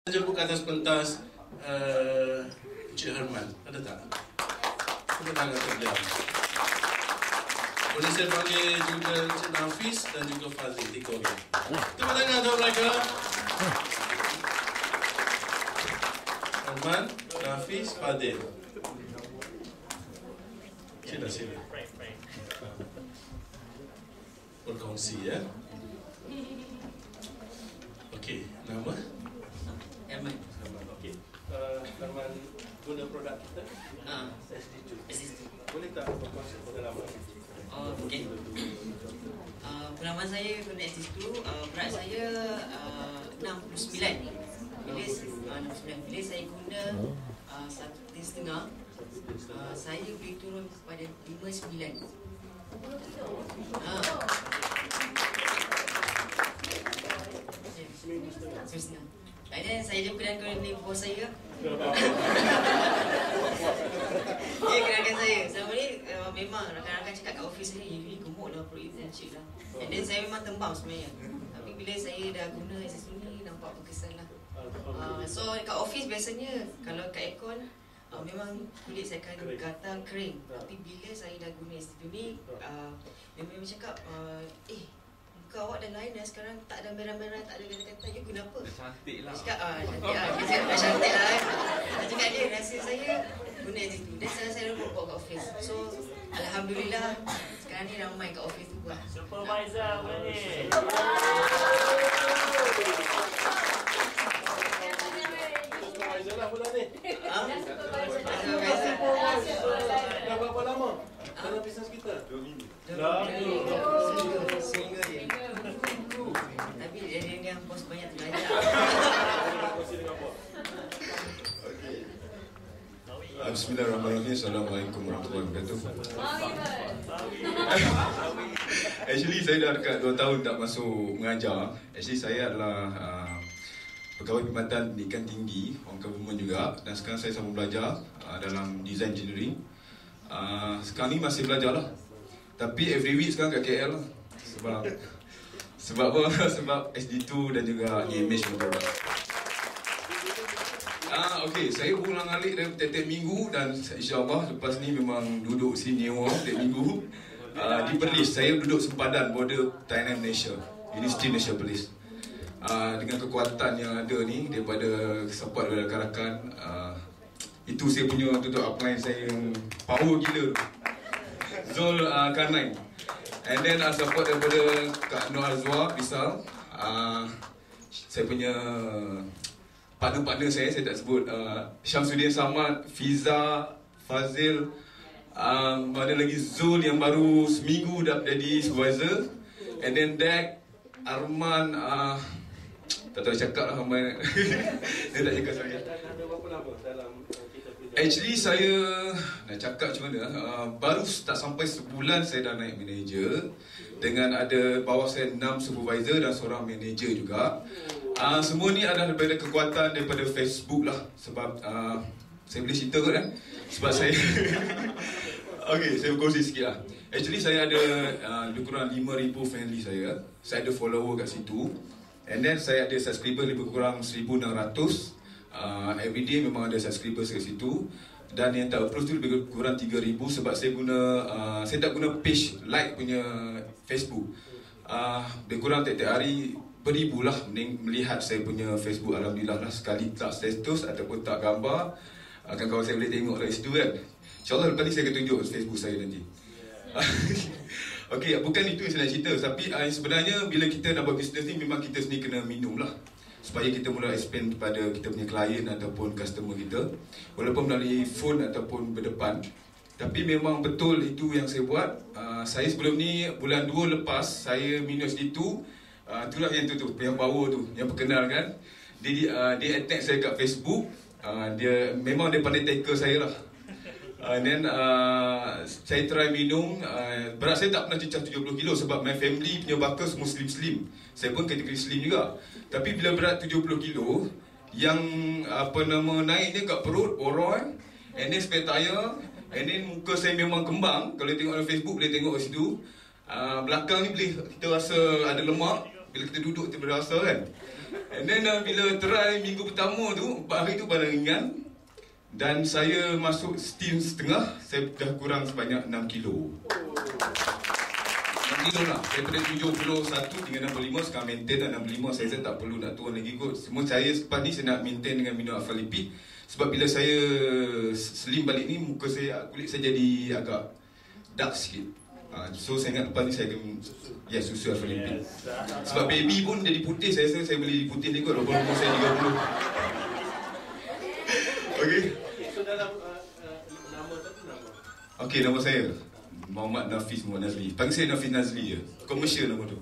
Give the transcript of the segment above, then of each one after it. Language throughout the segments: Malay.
Jemput ke atas pentas Cik Herman. Ada tak? Tepuk tangan untuk beliau. Boleh saya panggil juga Cik Nafis dan juga Fazil. Tiga orang. Tepuk tangan untuk mereka. Herman, Nafis, Fadil. Sila, sila. Berkongsi ya. Okey, nama? Herman. Okey. Herman guna produk kita? SSD. Boleh tak berkongsi pengalaman? Oh, okey. Pengalaman saya guna SSD tu, berat saya 69. Bila saya guna 1.5, saya boleh turun kepada 59. Seminggu setengah. Dan saya jumpa dengan bos saya. Dia kenalkan saya. Selama ni memang rakan-rakan cakap kat office ni, you ni gemuk lah, perut you cik lah. And then saya memang tembam sebenarnya. Tapi bila saya dah guna SSD ni, nampak berkesan lah. So kat office biasanya, kalau kat aircon, memang kulit saya akan gatal, kering. Tapi bila saya dah guna SSD ni, memang cakap, muka awak dah lain dah sekarang, tak ada merah-merah, tak ada kata-kata. You guna apa? Cantik lah. Dia cakap, cantik lah. Dia cakap, cantik lah. Dia cakap dia, rasa saya guna SSD. Dan saya report kat office. So, Alhamdulillah, sekarang ni ramai kat office tu buat. Supervisor apa ni? Supervisor lah pula ni. Supervisor. Dah berapa lama dalam bisnes kita? 2 minggu. Seminggu je. Tapi dia yang bos banyak belajar. Bismillahirrahmanirrahim. Assalamualaikum warahmatullahi wabarakatuh. Actually saya dah dekat 2 tahun tak masuk mengajar. Actually saya adalah pegawai Perkhidmatan Pendidikan Tinggi, orang government juga. Dan sekarang saya sama belajar dalam design engineering. Sekarang ni masih belajar lah. Tapi every week sekarang kat KL lah. Sebab apa? Sebab SD2 dan juga image betul. Okey, saya ulang-alik dari tiap-tiap minggu dan insyaAllah lepas ni memang duduk sini tiap minggu di Perlis. Saya duduk sempadan border Thailand Malaysia, Universiti Malaysia Perlis. Dengan kekuatan yang ada ni daripada support dari rakan-rakan, itu saya punya tutup upline saya yang power gila, Zul Karnain. And then support daripada Kak Nur Azwar Bisal, saya punya partner-partner saya tak sebut, Syamsuddin Samad, Fiza, Fazil, ada lagi Zul yang baru seminggu dah jadi supervisor, and then Dek, Arman, tak tahu cakap lah ramai. Dia tak cakap saya. Ada berapa lama dalam kita kerja? Actually saya nak cakap macam mana, baru tak sampai sebulan saya dah naik manager. Dengan ada bawah saya 6 supervisor dan seorang manager juga. Semua ni adalah daripada kekuatan daripada Facebook lah. Sebab saya boleh cerita kot kan. Sebab saya okay, saya berkongsi sikit lah. Actually saya ada lebih kurang 5,000 family saya. Saya ada follower kat situ. And then saya ada subscriber lebih kurang 1,600. Everyday memang ada subscribers kat situ. Dan yang tak approve tu lebih kurang 3,000. Sebab saya guna saya tak guna page like punya Facebook. Lebih kurang tiap-tiap hari beribu lah melihat saya punya Facebook. Alhamdulillah lah, sekali tak status ataupun tak gambar, kawan-kawan saya boleh tengok dari situ kan. InsyaAllah lepas ni saya akan tunjuk Facebook saya nanti. Okey, bukan itu yang saya nak cerita. Tapi sebenarnya bila kita nak buat bisnes ni, memang kita sendiri kena minum lah, supaya kita mula explain kepada kita punya klien ataupun customer kita, walaupun melalui phone ataupun berdepan. Tapi memang betul itu yang saya buat. Saya sebelum ni bulan 2 lepas saya minus itu. Itulah yang tu yang power tu, yang perkenal kan. Dia attack saya kat Facebook. Dia memang dia pandai tackle saya lah. Then saya try minum. Berat saya tak pernah cecah 70 kilo sebab my family punya bakas Muslim slim. Saya pun kategori slim juga. Tapi bila berat 70 kilo, yang naiknya kat perut, oron, and then spare tire, and then muka saya memang kembang. Kalau tengok dalam Facebook boleh tengok kat situ. Belakang ni boleh kita rasa ada lemak. bila kita duduk kita berasa kan. And then bila try minggu pertama tu, 4 hari tu badan ringan. Dan saya masuk steam setengah, saya dah kurang sebanyak 6 kilo. 6 kilo lah. Saya pada 71 tinggal 65, sekarang maintain dah 65. Saya tak perlu nak turun lagi kot. Semua saya lepas ni saya nak maintain dengan minum alpha lipid. Sebab bila saya slim balik ni, muka saya, kulit saya jadi agak dark sikit. So saya ingat lepas ni saya akan susu alpha lipid. Sebab baby pun jadi putih, saya rasa saya boleh putih ni kot walaupun umur saya 30. Okey. So dalam nama tu nama? Okey, nama saya Muhammad Nafis Muhammad Nazli. Panggil saya Nafis Nazli je. Komersial nama tu.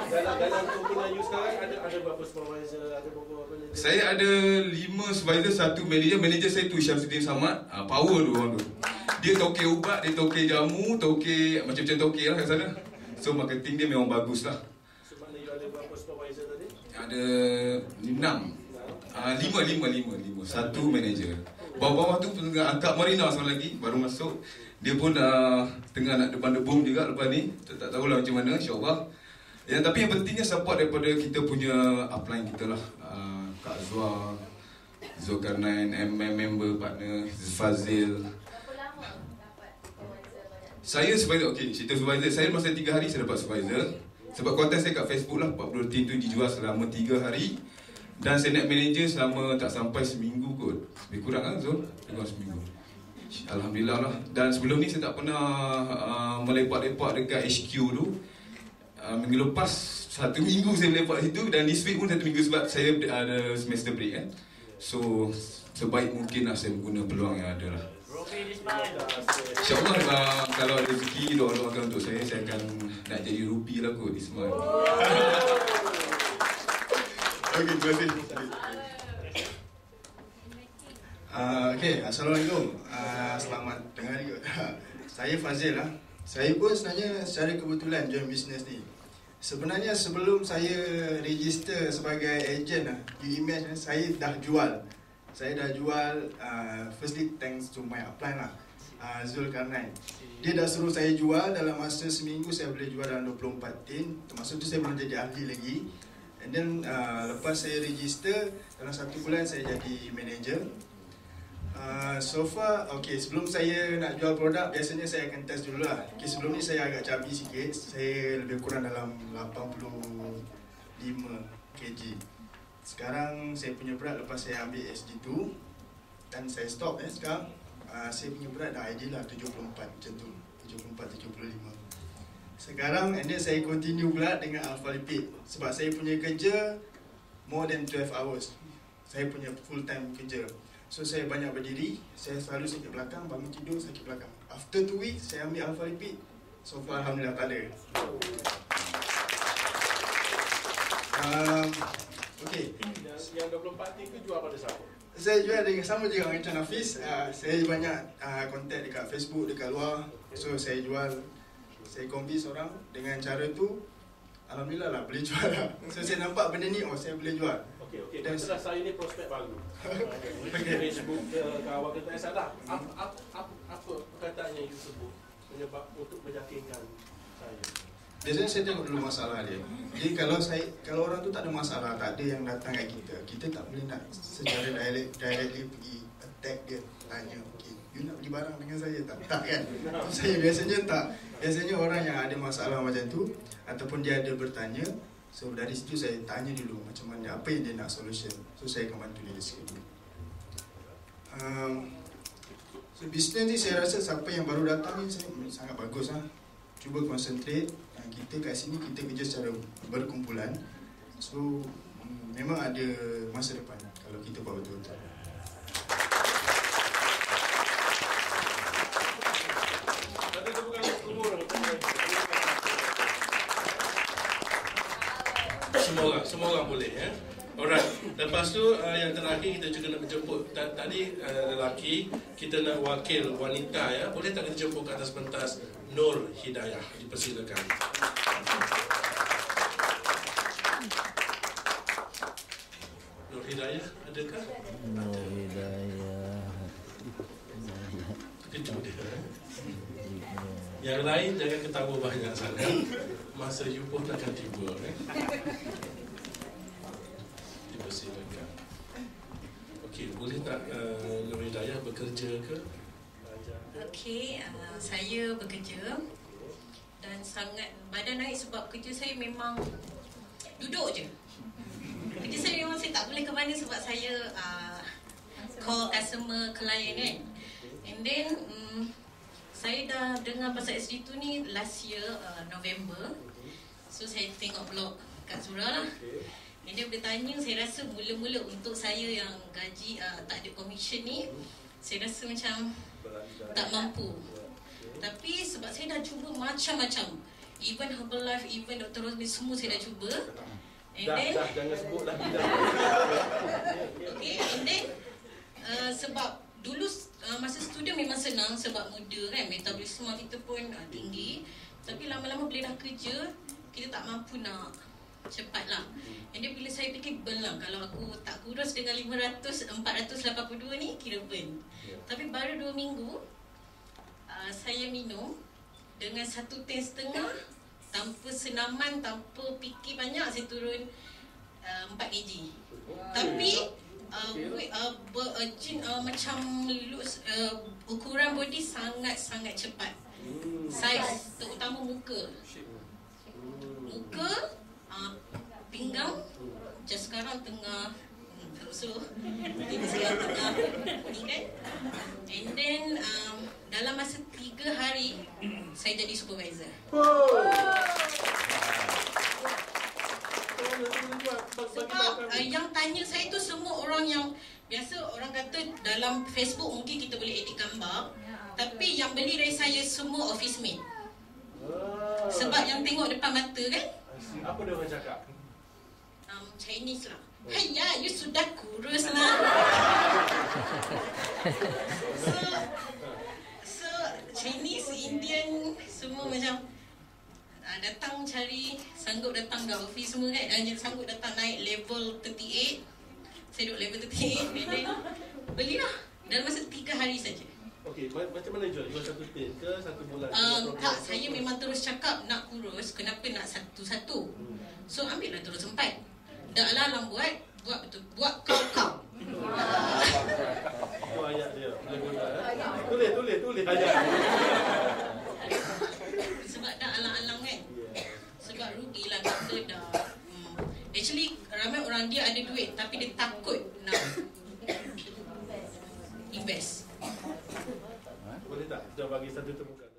Dalam kumpulan you sekarang ada berapa supervisor, ada berapa apa ni? Saya ada 5 supervisor, 1 manager. Manager saya tu Syamsuddin Samad. Power tu orang tu. Dia tokek ubat, dia tokek jamu, tokek macam-macam tokek lah kat sana. So marketing dia memang bagus lah. So mana you ada berapa supervisor tadi? Ada 6. 5. 1 manager. Bawah-bawah tu tengah angkat Marina seorang lagi baru masuk. Dia pun tengah nak debum juga lepas ni. Tak tahulah macam mana, insya-Allah. Tapi yang pentingnya support daripada kita punya upline kita lah. Kak Zua, Zulkarnain, member partner Fazil. Berapa lama dapat supervisor banyak? Saya supervisor, okey, cerita supervisor. Saya masa 3 hari saya dapat supervisor. Sebab konten saya kat Facebook lah, 40 team tu dijual selama 3 hari. Dan saya nak manager selama tak sampai seminggu kot. Lebih kurang kan Zul? Lebih kurang seminggu. Alhamdulillah lah. Dan sebelum ni saya tak pernah melepak-lepak dekat HQ tu. Minggu lepas 1 minggu saya melepak situ. Dan this week pun 1 minggu sebab saya ada semester break kan. So sebaik mungkin lah saya guna peluang yang ada lah. InsyaAllah kalau ada rezeki doa-doakan untuk saya akan nak jadi rupi lah kot this month. Okey, terima kasih. Okey, Assalamualaikum. Selamat dengar juga. Saya Fazil lah. Saya pun sebenarnya secara kebetulan join bisnes ni. Sebenarnya sebelum saya register sebagai ejen lah, you imagine saya dah jual. Saya dah jual, firstly thanks to my upline lah, Zulkarnain. Dia dah suruh saya jual dalam masa seminggu, saya boleh jual dalam 24 tin. Termasuk tu saya belum jadi ahli lagi. And then lepas saya register, dalam 1 bulan saya jadi manager. So far, okay, sebelum saya nak jual produk, biasanya saya akan test dulu lah. Okay, sebelum ni saya agak cabi sikit. Saya lebih kurang dalam 85 kg. Sekarang saya punya berat lepas saya ambil SG2 dan saya stop sekarang, saya punya berat dah ideal lah 74 macam tu, 74-75. Sekarang and then saya continue pula dengan alpha lipid. Sebab saya punya kerja more than 12 hours. Saya punya full time kerja. So saya banyak berdiri, saya selalu sakit belakang, bangun tidur sakit belakang. After 2 weeks saya ambil alpha lipid. So far alhamdulillah tak ada. Okay. Yang 24 ni tu jual pada siapa? Saya jual dengan sama juga macam Nafis. Saya banyak kontak dekat Facebook, dekat luar. So saya jual, saya convince orang dengan cara tu, alhamdulillah lah boleh jual lah. So saya nampak benda ni, saya boleh jual. Okey. Dan setelah saya ni prospek baru. Facebook kawan kita salah. Apa perkataan yang you sebut menyebab untuk meyakinkan saya? Biasanya saya tengok dulu masalah dia. Jadi kalau orang tu tak ada masalah, tak ada yang datang kat kita tak boleh nak secara directly pergi attack dia, tanya, okay, you nak beli barang dengan saya tak? Tak kan? Saya biasanya tak. Biasanya orang yang ada masalah macam tu ataupun dia ada bertanya, so dari situ saya tanya dulu macam mana, apa yang dia nak solution. So saya akan bantu dia sikit dulu. So bisnes ni saya rasa siapa yang baru datang ni sangat bagus lah. Cuba concentrate. Kita kat sini kita kerja secara berkumpulan. So memang ada masa depan kalau kita buat betul-betul. Semua orang boleh ya. Alright. Lepas tu yang terakhir kita juga nak menjemput tadi lelaki, kita nak wakil wanita ya. Boleh tak kita jemput ke atas pentas Nur Hidayah, dipersilakan. Nur Hidayah adakah? Nur Hidayah. Kejut dia. Yang lain jangan ketawa banyak sangat. masa you pun akan tiba. Dipersilakan. Okey, boleh tak Nur Hidayah bekerja ke? Okey, saya bekerja dan sangat badan naik sebab kerja saya memang duduk je. Kerja saya memang saya tak boleh ke mana sebab saya call customer client kan. And then saya dah dengar pasal SD2 ni last year November. So saya tengok blog Kak Zura lah. And dia bertanya, saya rasa mula-mula untuk saya yang gaji tak ada commission ni, saya rasa macam tak mampu. Tapi sebab saya dah cuba macam-macam, even Herbalife, even Dr. Rosmi, semua saya dah cuba. And then jangan sebut lagi. okay, and then sebab dulu masa student memang senang sebab muda kan, metabolisme kita pun tinggi. Tapi lama-lama bila dah kerja, kita tak mampu nak cepat lah. And then bila saya fikir burn lah, kalau aku tak kurus dengan 482 ni, kira burn. Tapi baru 2 minggu saya minum dengan 1 tin setengah, tanpa senaman, tanpa fikir banyak, saya turun 4 kg. Tapi macam ukuran body sangat-sangat cepat. Saiz terutama muka, pinggang macam sekarang tengah so ini sekarang tengah ni kan. And then dalam masa 3 hari saya jadi supervisor. Sebab yang tanya saya tu semua orang yang biasa orang kata dalam Facebook mungkin kita boleh edit gambar, tapi yang beli dari saya semua office mate. Sebab yang tengok depan mata kan. Apa dia orang cakap? Chinese lah. Haiya, you sudah kurus lah. So Chinese, Indian, semua macam datang cari, sanggup datang ke office semua kan. Sanggup datang naik level 38. Saya duduk level 38. And then belilah dalam masa 3 hari saja. Okey, macam mana jual? Jual 1 tin ke 1 bulan? Tak, saya memang terus cakap nak kurus, kenapa nak satu-satu. So ambillah terus 4. Dah alam buat betul, buat kau. Itu ayat dia. Tulis ayat. Sebab dah alang-alang kan. Sebab rugilah kita dah. Actually ramai orang dia ada duit tapi dia takut nak invest. Boleh tak? Jangan bagi satu temukan.